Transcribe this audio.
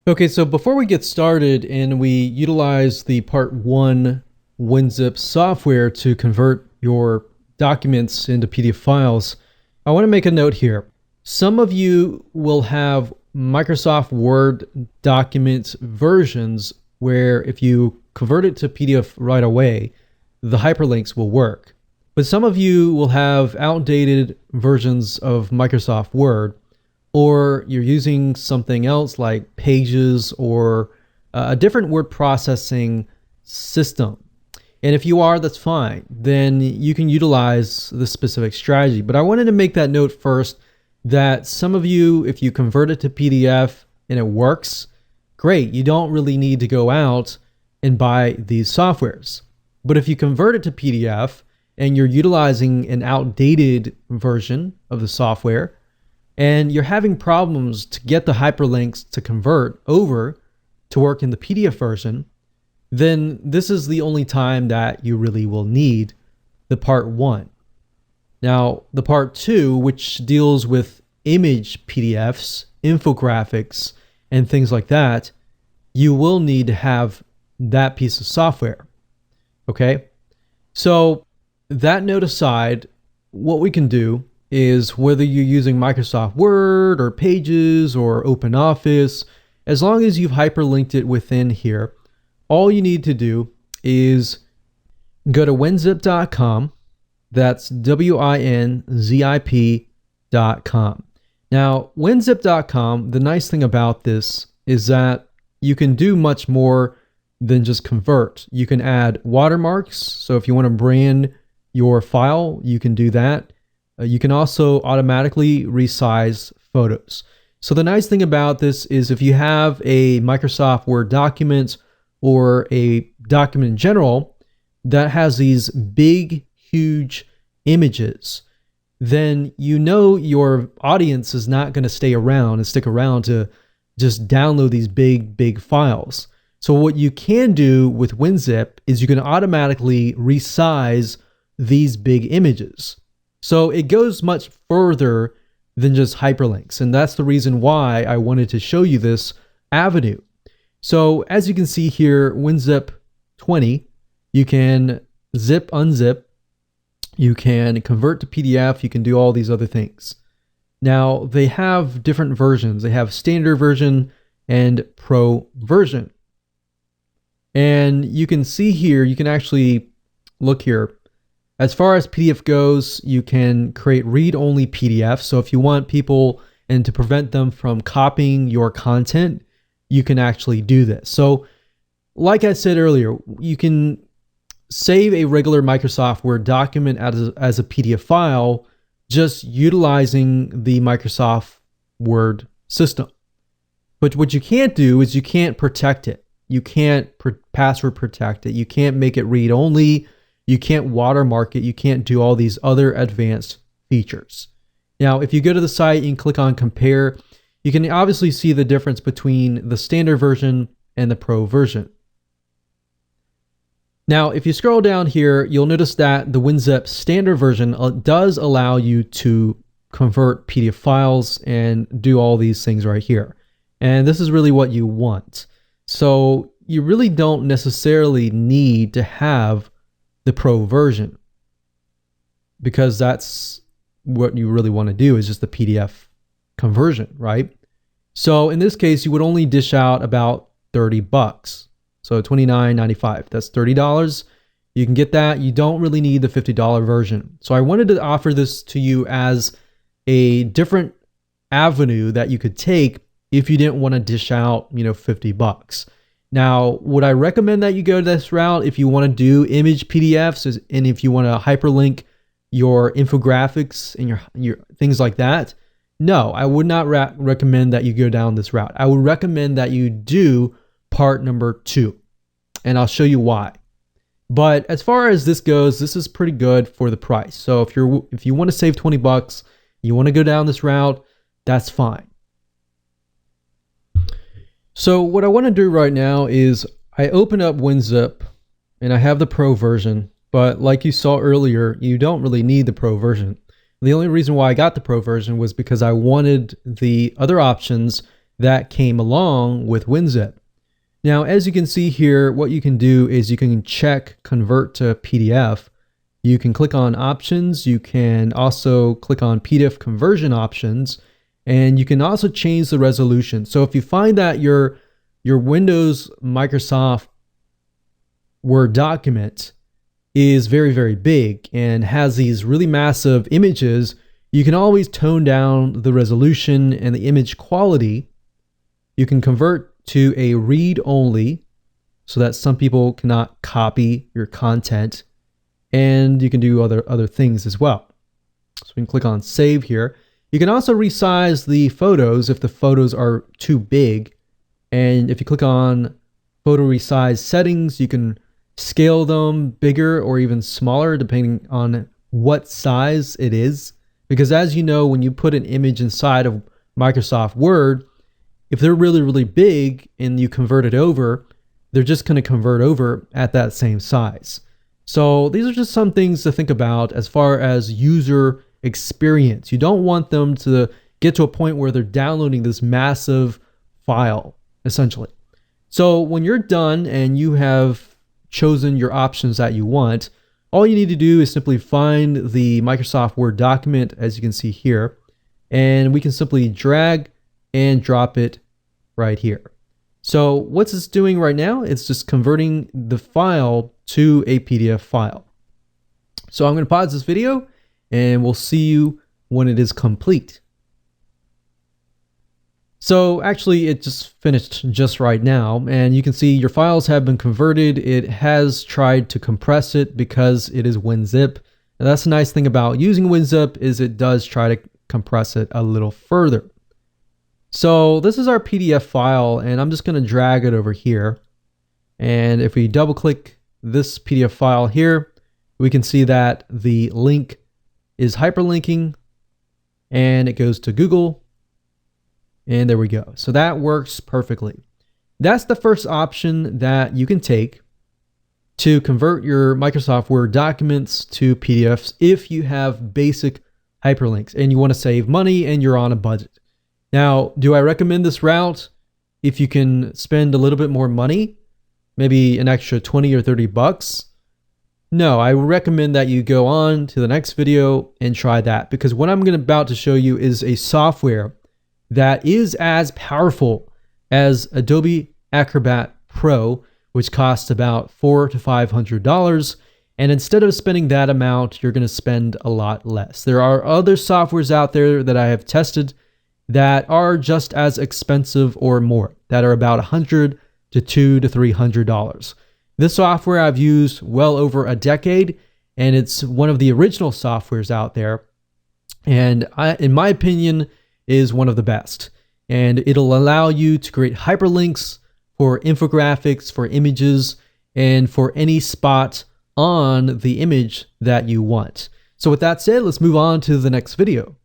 Okay, so before we get started and we utilize the part 1 WinZip software to convert your documents into PDF files, I want to make a note here. Some of you will have Microsoft Word document versions where if you convert it to PDF right away, the hyperlinks will work. But some of you will have outdated versions of Microsoft Word, or you're using something else like Pages or a different word processing system. And if you are, that's fine. Then you can utilize this specific strategy. But I wanted to make that note first that some of you, if you convert it to PDF and it works, great. You don't really need to go out and buy these softwares. But if you convert it to PDF and you're utilizing an outdated version of the software, and you're having problems to get the hyperlinks to convert over to work in the PDF version, then this is the only time that you really will need the part 1. Now, the part 2, which deals with image PDFs, infographics, and things like that, you will need to have that piece of software. Okay? So, that note aside, what we can do is whether you're using Microsoft Word or Pages or OpenOffice, as long as you've hyperlinked it within here, all you need to do is go to winzip.com. That's WINZIP.com. Now, winzip.com, the nice thing about this is that you can do much more than just convert. You can add watermarks. So if you want to brand your file, you can do that. You can also automatically resize photos. So the nice thing about this is if you have a Microsoft Word document or a document in general that has these big, huge images, then you know your audience is not going to stay around and stick around to just download these big files. So what you can do with WinZip is you can automatically resize these big images. So it goes much further than just hyperlinks. And that's the reason why I wanted to show you this avenue. So as you can see here, WinZip 20, you can zip, unzip, you can convert to PDF, you can do all these other things. Now they have different versions. They have standard version and pro version. And you can see here, you can actually look here. As far as PDF goes, you can create read-only PDFs. So if you want people and to prevent them from copying your content, you can actually do this. So like I said earlier, you can save a regular Microsoft Word document as a PDF file just utilizing the Microsoft Word system. But what you can't do is you can't protect it. You can't password protect it. You can't make it read-only. You can't watermark it. You can't do all these other advanced features. Now, if you go to the site and click on compare, you can obviously see the difference between the standard version and the pro version. Now, if you scroll down here, you'll notice that the WinZip standard version does allow you to convert PDF files and do all these things right here. And this is really what you want. So you really don't necessarily need to have the pro version, because that's what you really want to do is just the PDF conversion, right? So in this case, you would only dish out about $30. So $29.95, that's $30. You can get that. You don't really need the $50 version. So I wanted to offer this to you as a different avenue that you could take if you didn't want to dish out, $50. Now, would I recommend that you go this route if you want to do image PDFs and if you want to hyperlink your infographics and your things like that? No, I would not recommend that you go down this route. I would recommend that you do part number 2, and I'll show you why. But as far as this goes, this is pretty good for the price. So if you want to save $20, you want to go down this route, that's fine. So what I want to do right now is I open up WinZip and I have the pro version, but like you saw earlier, you don't really need the pro version. The only reason why I got the pro version was because I wanted the other options that came along with WinZip. Now, as you can see here, what you can do is you can check convert to PDF. You can click on options. You can also click on PDF conversion options, and you can also change the resolution. So if you find that your Windows Microsoft Word document is very, very big and has these really massive images, you can always tone down the resolution and the image quality. You can convert to a read only so that some people cannot copy your content, and you can do other things as well. So we can click on save here. You can also resize the photos if the photos are too big, and if you click on photo resize settings, you can scale them bigger or even smaller depending on what size it is, because as you know, when you put an image inside of Microsoft Word, if they're really, really big and you convert it over, they're just going to convert over at that same size. So these are just some things to think about as far as user experience. You don't want them to get to a point where they're downloading this massive file, essentially. So when you're done and you have chosen your options that you want, all you need to do is simply find the Microsoft Word document, as you can see here, and we can simply drag and drop it right here. So what's this doing right now? It's just converting the file to a PDF file. So I'm going to pause this video and we'll see you when it is complete. So actually it just finished just right now, and you can see your files have been converted. It has tried to compress it because it is WinZip. And that's the nice thing about using WinZip is it does try to compress it a little further. So this is our PDF file, and I'm just going to drag it over here. And if we double click this PDF file here, we can see that the link is hyperlinking and it goes to Google. And there we go. So that works perfectly. That's the first option that you can take to convert your Microsoft Word documents to PDFs if you have basic hyperlinks and you want to save money and you're on a budget. Now, do I recommend this route if you can spend a little bit more money, maybe an extra 20 or 30 bucks? No, I recommend that you go on to the next video and try that, because what I'm about to show you is a software that is as powerful as Adobe Acrobat Pro, which costs about $400 to $500. And instead of spending that amount, you're going to spend a lot less. There are other softwares out there that I have tested that are just as expensive or more, that are about $100 to $200 to $300. This software I've used well over a decade, and it's one of the original softwares out there. And in my opinion, is one of the best. And it'll allow you to create hyperlinks for infographics, for images, and for any spot on the image that you want. So with that said, let's move on to the next video.